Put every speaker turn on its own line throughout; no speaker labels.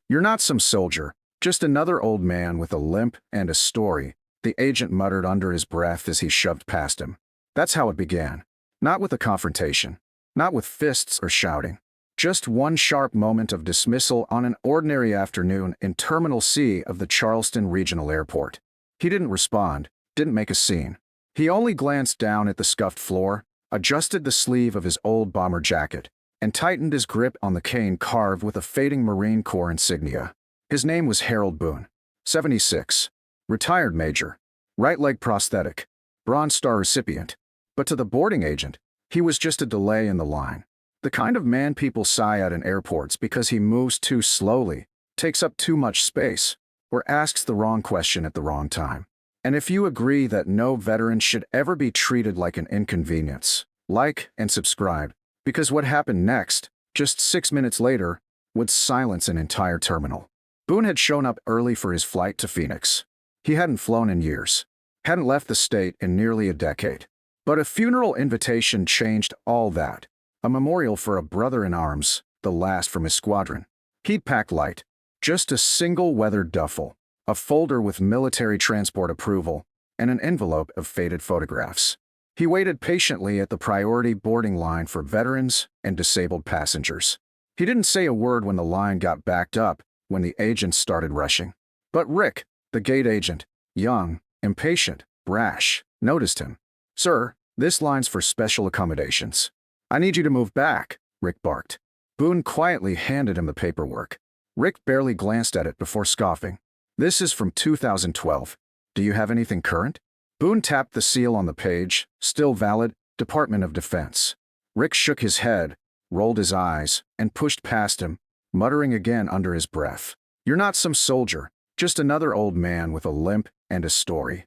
"You're not some soldier, just another old man with a limp and a story," the agent muttered under his breath as he shoved past him. That's how it began. Not with a confrontation. Not with fists or shouting. Just one sharp moment of dismissal on an ordinary afternoon in Terminal C of the Charleston Regional Airport. He didn't respond, didn't make a scene. He only glanced down at the scuffed floor, adjusted the sleeve of his old bomber jacket, and tightened his grip on the cane carved with a fading Marine Corps insignia. His name was Harold Boone, 76, retired major, right leg prosthetic, Bronze Star recipient. But to the boarding agent, he was just a delay in the line. The kind of man people sigh at in airports because he moves too slowly, takes up too much space, or asks the wrong question at the wrong time. And if you agree that no veteran should ever be treated like an inconvenience, like and subscribe, because what happened next, just 6 minutes later, would silence an entire terminal. Boone had shown up early for his flight to Phoenix. He hadn't flown in years, hadn't left the state in nearly a decade. But a funeral invitation changed all that. A memorial for a brother in arms, the last from his squadron. He'd packed light, just a single weathered duffel, a folder with military transport approval, and an envelope of faded photographs. He waited patiently at the priority boarding line for veterans and disabled passengers. He didn't say a word when the line got backed up, when the agents started rushing. But Rick, the gate agent, young, impatient, brash, noticed him. "Sir, this line's for special accommodations. I need you to move back," Rick barked. Boone quietly handed him the paperwork. Rick barely glanced at it before scoffing. "This is from 2012. Do you have anything current?" Boone tapped the seal on the page, still valid, Department of Defense. Rick shook his head, rolled his eyes, and pushed past him, muttering again under his breath. "You're not some soldier, just another old man with a limp and a story."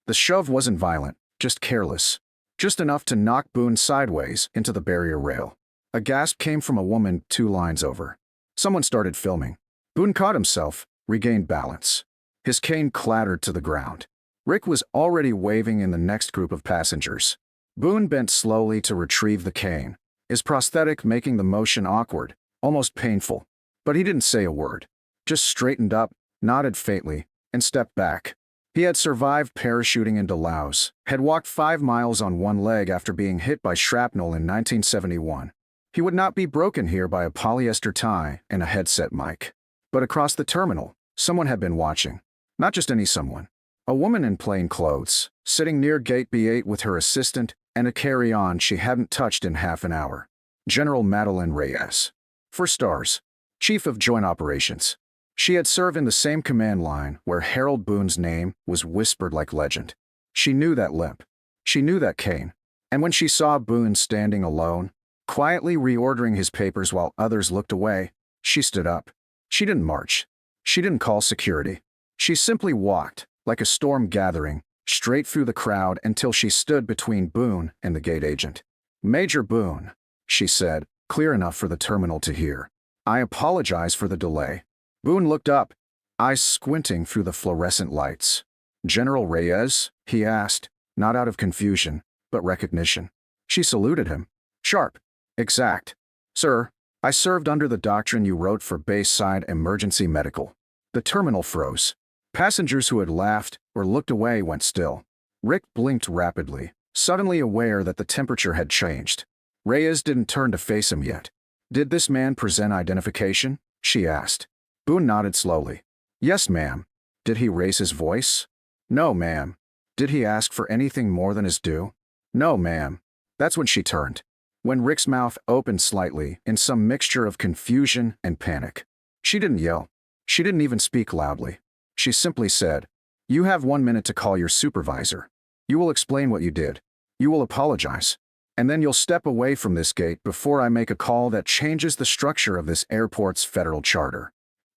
The shove wasn't violent, just careless. Just enough to knock Boone sideways into the barrier rail. A gasp came from a woman 2 lines over. Someone started filming. Boone caught himself, regained balance. His cane clattered to the ground. Rick was already waving in the next group of passengers. Boone bent slowly to retrieve the cane, his prosthetic making the motion awkward, almost painful. But he didn't say a word, just straightened up, nodded faintly, and stepped back. He had survived parachuting into Laos, had walked 5 miles on one leg after being hit by shrapnel in 1971. He would not be broken here by a polyester tie and a headset mic. But across the terminal, someone had been watching. Not just any someone. A woman in plain clothes, sitting near Gate B8 with her assistant and a carry-on she hadn't touched in half an hour. General Madeline Reyes. 4 stars. Chief of Joint Operations. She had served in the same command line where Harold Boone's name was whispered like legend. She knew that limp. She knew that cane. And when she saw Boone standing alone, quietly reordering his papers while others looked away, she stood up. She didn't march. She didn't call security. She simply walked, like a storm gathering, straight through the crowd until she stood between Boone and the gate agent. "Major Boone," she said, clear enough for the terminal to hear. "I apologize for the delay." Boone looked up, eyes squinting through the fluorescent lights. "General Reyes?" he asked, not out of confusion, but recognition. She saluted him. Sharp. Exact. "Sir, I served under the doctrine you wrote for Bayside Emergency Medical." The terminal froze. Passengers who had laughed or looked away went still. Rick blinked rapidly, suddenly aware that the temperature had changed. Reyes didn't turn to face him yet. "Did this man present identification?" she asked. Boone nodded slowly. "Yes, ma'am." "Did he raise his voice?" "No, ma'am." "Did he ask for anything more than his due?" "No, ma'am." That's when she turned. When Rick's mouth opened slightly in some mixture of confusion and panic. She didn't yell. She didn't even speak loudly. She simply said, "You have 1 minute to call your supervisor. You will explain what you did. You will apologize. And then you'll step away from this gate before I make a call that changes the structure of this airport's federal charter."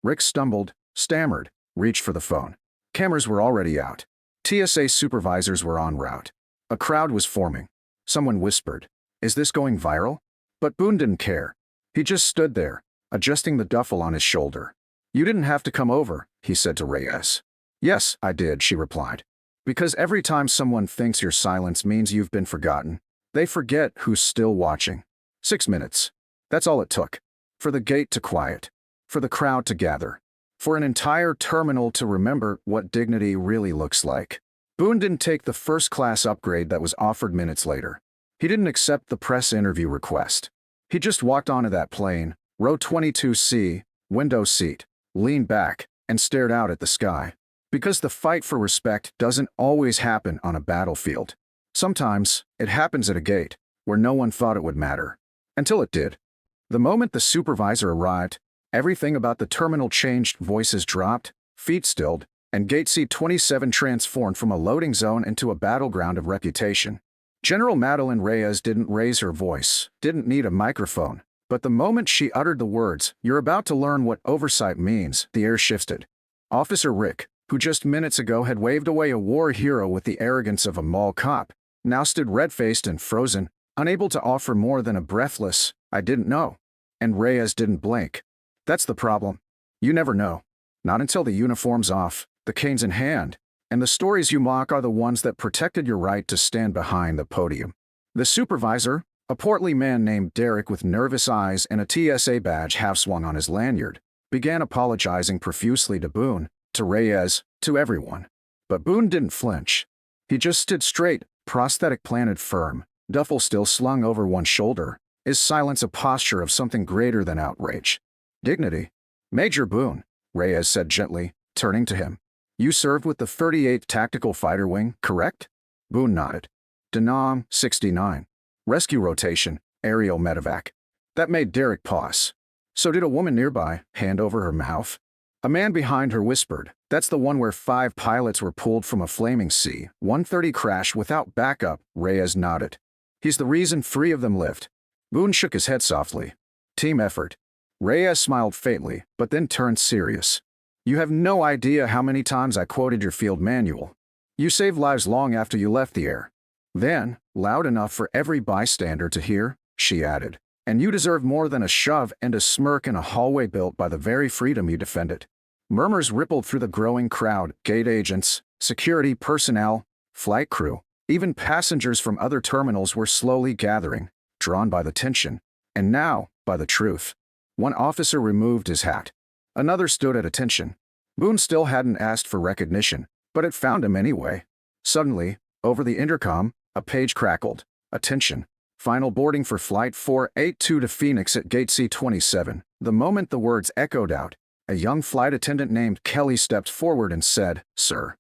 Rick stumbled, stammered, reached for the phone. Cameras were already out. TSA supervisors were en route. A crowd was forming. Someone whispered, "Is this going viral?" But Boone didn't care. He just stood there, adjusting the duffel on his shoulder. "You didn't have to come over," he said to Reyes. "Yes, I did," she replied. "Because every time someone thinks your silence means you've been forgotten, they forget who's still watching." 6 minutes. That's all it took. For the gate to quiet. for the crowd to gather, for an entire terminal to remember what dignity really looks like. Boone didn't take the first-class upgrade that was offered minutes later. He didn't accept the press interview request. He just walked onto that plane, row 22C, window seat, leaned back, and stared out at the sky. Because the fight for respect doesn't always happen on a battlefield. Sometimes, it happens at a gate, where no one thought it would matter. Until it did. The moment the supervisor arrived, everything about the terminal changed. Voices dropped, feet stilled, and Gate C-27 transformed from a loading zone into a battleground of reputation. General Madeline Reyes didn't raise her voice, didn't need a microphone, but the moment she uttered the words, "You're about to learn what oversight means," the air shifted. Officer Rick, who just minutes ago had waved away a war hero with the arrogance of a mall cop, now stood red-faced and frozen, unable to offer more than a breathless, "I didn't know." And Reyes didn't blink. That's the problem. You never know. Not until the uniform's off, the canes in hand, and the stories you mock are the ones that protected your right to stand behind the podium. The supervisor, a portly man named Derek with nervous eyes and a TSA badge half-swung on his lanyard, began apologizing profusely to Boone, to Reyes, to everyone. But Boone didn't flinch. He just stood straight, prosthetic planted firm, duffel still slung over one shoulder, his silence a posture of something greater than outrage. Dignity. "Major Boone," Reyes said gently, turning to him. "You served with the 38th Tactical Fighter Wing, correct?" Boone nodded. "Denam, 69. Rescue rotation, aerial medevac." That made Derek pause. So did a woman nearby, hand over her mouth. A man behind her whispered, "That's the one where 5 pilots were pulled from a flaming C-130 crash without backup." Reyes nodded. "He's the reason 3 of them lived." Boone shook his head softly. "Team effort." Reyes smiled faintly, but then turned serious. "You have no idea how many times I quoted your field manual. You saved lives long after you left the air." Then, loud enough for every bystander to hear, she added, "And you deserve more than a shove and a smirk in a hallway built by the very freedom you defended." Murmurs rippled through the growing crowd. Gate agents, security personnel, flight crew, even passengers from other terminals were slowly gathering, drawn by the tension, and now, by the truth. One officer removed his hat. Another stood at attention. Boone still hadn't asked for recognition, but it found him anyway. Suddenly, over the intercom, a page crackled. "Attention. Final boarding for Flight 482 to Phoenix at Gate C-27. The moment the words echoed out, a young flight attendant named Kelly stepped forward and said, "Sir,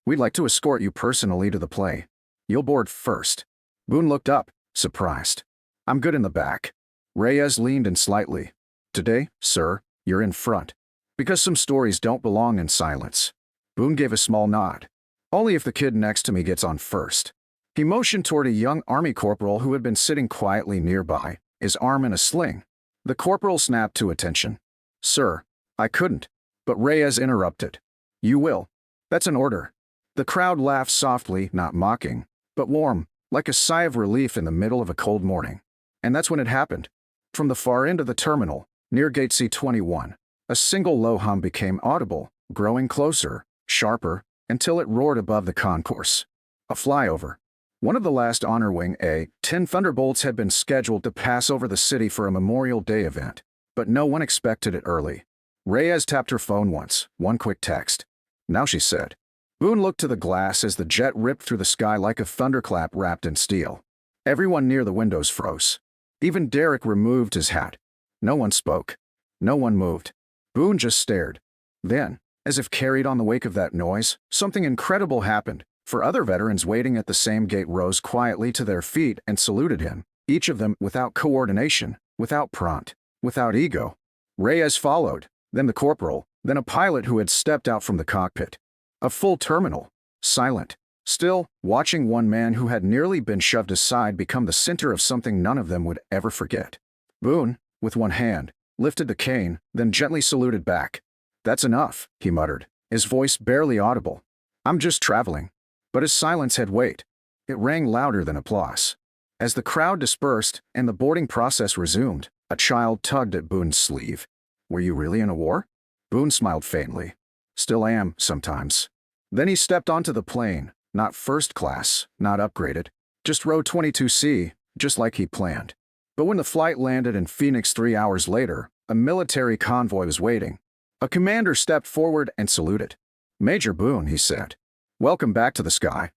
we'd like to escort you personally to the plane. You'll board first." Boone looked up, surprised. "I'm good in the back." Reyes leaned in slightly. "Today, sir, you're in front. Because some stories don't belong in silence." Boone gave a small nod. "Only if the kid next to me gets on first." He motioned toward a young army corporal who had been sitting quietly nearby, his arm in a sling. The corporal snapped to attention. "Sir, I couldn't." But Reyes interrupted. "You will. That's an order." The crowd laughed softly, not mocking, but warm, like a sigh of relief in the middle of a cold morning. And that's when it happened. From the far end of the terminal, near Gate C-21, a single low hum became audible, growing closer, sharper, until it roared above the concourse. A flyover. One of the last Honor Wing A-10 Thunderbolts had been scheduled to pass over the city for a Memorial Day event, but no one expected it early. Reyes tapped her phone once, one quick text. "Now," she said. Boone looked to the glass as the jet ripped through the sky like a thunderclap wrapped in steel. Everyone near the windows froze. Even Derek removed his hat. No one spoke. No one moved. Boone just stared. Then, as if carried on the wake of that noise, something incredible happened, for other veterans waiting at the same gate rose quietly to their feet and saluted him, each of them without coordination, without prompt, without ego. Reyes followed, then the corporal, then a pilot who had stepped out from the cockpit. A full terminal, silent, still, watching one man who had nearly been shoved aside become the center of something none of them would ever forget. Boone, with one hand, lifted the cane, then gently saluted back. "That's enough," he muttered, his voice barely audible. "I'm just traveling." But his silence had weight. It rang louder than applause. As the crowd dispersed and the boarding process resumed, a child tugged at Boone's sleeve. "Were you really in a war?" Boone smiled faintly. "Still am, sometimes." Then he stepped onto the plane, not first class, not upgraded, just row 22C, just like he planned. But when the flight landed in Phoenix 3 hours later, a military convoy was waiting. A commander stepped forward and saluted. "Major Boone," he said. "Welcome back to the sky."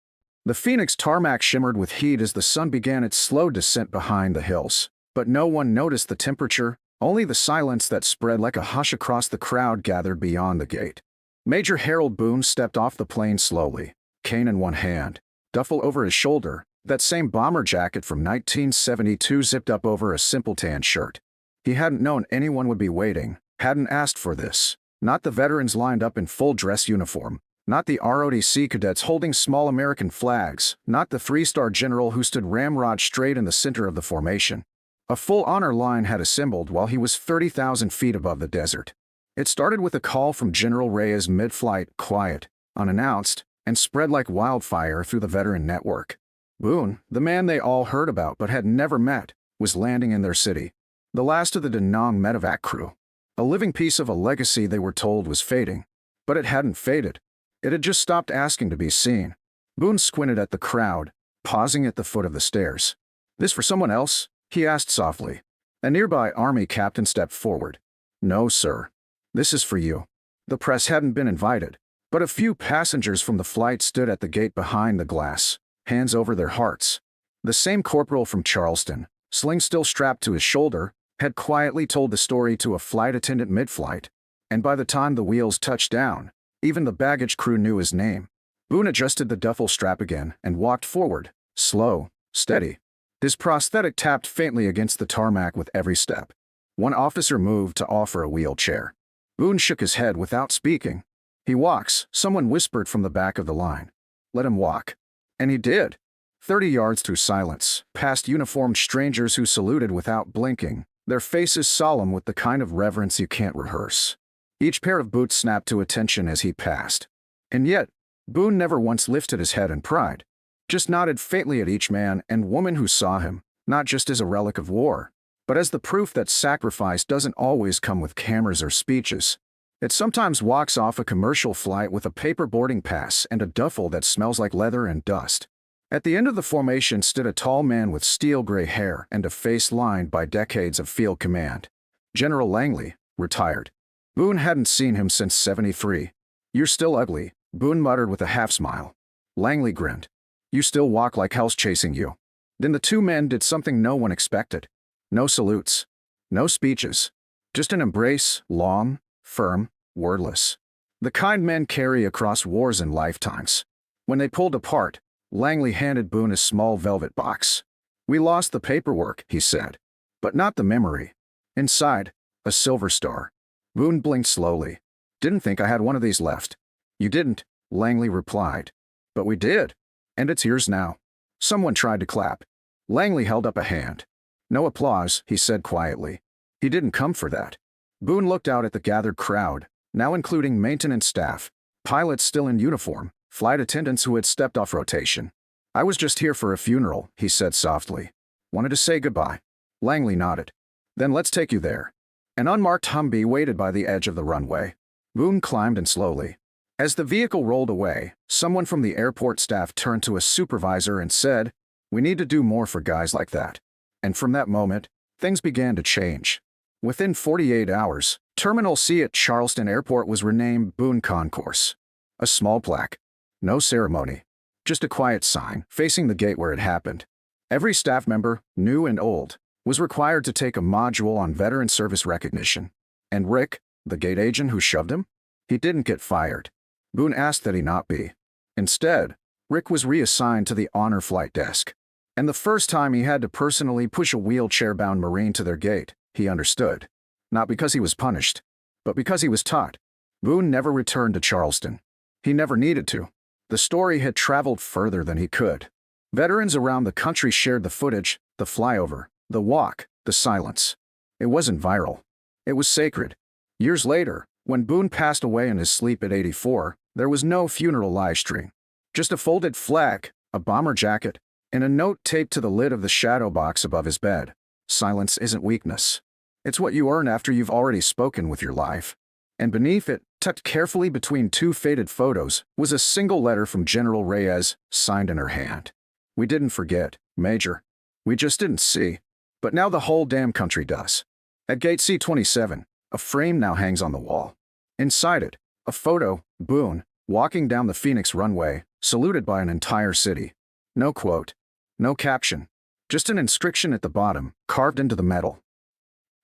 The Phoenix tarmac shimmered with heat as the sun began its slow descent behind the hills. But no one noticed the temperature, only the silence that spread like a hush across the crowd gathered beyond the gate. Major Harold Boone stepped off the plane slowly, cane in one hand, duffel over his shoulder, that same bomber jacket from 1972 zipped up over a simple tan shirt. He hadn't known anyone would be waiting, hadn't asked for this. Not the veterans lined up in full dress uniform, not the ROTC cadets holding small American flags, not the three-star general who stood ramrod straight in the center of the formation. A full honor line had assembled while he was 30,000 feet above the desert. It started with a call from General Reyes mid-flight, quiet, unannounced, and spread like wildfire through the veteran network. Boone, the man they all heard about but had never met, was landing in their city. The last of the Da Nang medevac crew. A living piece of a legacy they were told was fading. But it hadn't faded. It had just stopped asking to be seen. Boone squinted at the crowd, pausing at the foot of the stairs. "This for someone else?" he asked softly. A nearby army captain stepped forward. "No, sir. This is for you." The press hadn't been invited, but a few passengers from the flight stood at the gate behind the glass, hands over their hearts. The same corporal from Charleston, sling still strapped to his shoulder, had quietly told the story to a flight attendant mid-flight, and by the time the wheels touched down, even the baggage crew knew his name. Boone adjusted the duffel strap again and walked forward, slow, steady. His prosthetic tapped faintly against the tarmac with every step. One officer moved to offer a wheelchair. Boone shook his head without speaking. "He walks," someone whispered from the back of the line. "Let him walk." And he did. 30 yards through silence, past uniformed strangers who saluted without blinking, their faces solemn with the kind of reverence you can't rehearse. Each pair of boots snapped to attention as he passed. And yet, Boone never once lifted his head in pride, just nodded faintly at each man and woman who saw him, not just as a relic of war, but as the proof that sacrifice doesn't always come with cameras or speeches. It sometimes walks off a commercial flight with a paper boarding pass and a duffel that smells like leather and dust. At the end of the formation stood a tall man with steel gray hair and a face lined by decades of field command. General Langley, retired. Boone hadn't seen him since '73. "You're still ugly," Boone muttered with a half-smile. Langley grinned. "You still walk like hell's chasing you." Then the two men did something no one expected. No salutes. No speeches. Just an embrace, long, firm, wordless. The kind men carry across wars and lifetimes. When they pulled apart, Langley handed Boone a small velvet box. "We lost the paperwork," he said, "but not the memory." Inside, a silver star. Boone blinked slowly. "Didn't think I had one of these left." "You didn't," Langley replied. "But we did. And it's yours now." Someone tried to clap. Langley held up a hand. "No applause," he said quietly. He didn't come for that. Boone looked out at the gathered crowd, now including maintenance staff, pilots still in uniform, flight attendants who had stepped off rotation. "I was just here for a funeral," he said softly. "Wanted to say goodbye." Langley nodded. "Then let's take you there." An unmarked Humvee waited by the edge of the runway. Boone climbed in slowly. As the vehicle rolled away, someone from the airport staff turned to a supervisor and said, "We need to do more for guys like that." And from that moment, things began to change. Within 48 hours, Terminal C at Charleston Airport was renamed Boone Concourse. A small plaque. No ceremony. Just a quiet sign facing the gate where it happened. Every staff member, new and old, was required to take a module on veteran service recognition. And Rick, the gate agent who shoved him? He didn't get fired. Boone asked that he not be. Instead, Rick was reassigned to the honor flight desk. And the first time he had to personally push a wheelchair-bound Marine to their gate, he understood. Not because he was punished, but because he was taught. Boone never returned to Charleston. He never needed to. The story had traveled further than he could. Veterans around the country shared the footage, the flyover, the walk, the silence. It wasn't viral. It was sacred. Years later, when Boone passed away in his sleep at 84, there was no funeral livestream. Just a folded flag, a bomber jacket, and a note taped to the lid of the shadow box above his bed. Silence isn't weakness. It's what you earn after you've already spoken with your life. And beneath it, tucked carefully between two faded photos, was a single letter from General Reyes, signed in her hand. "We didn't forget, Major. We just didn't see." But now the whole damn country does. At gate C-27, a frame now hangs on the wall. Inside it, a photo, Boone, walking down the Phoenix runway, saluted by an entire city. No quote, no caption, just an inscription at the bottom, carved into the metal.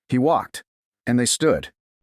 He walked, and they stood,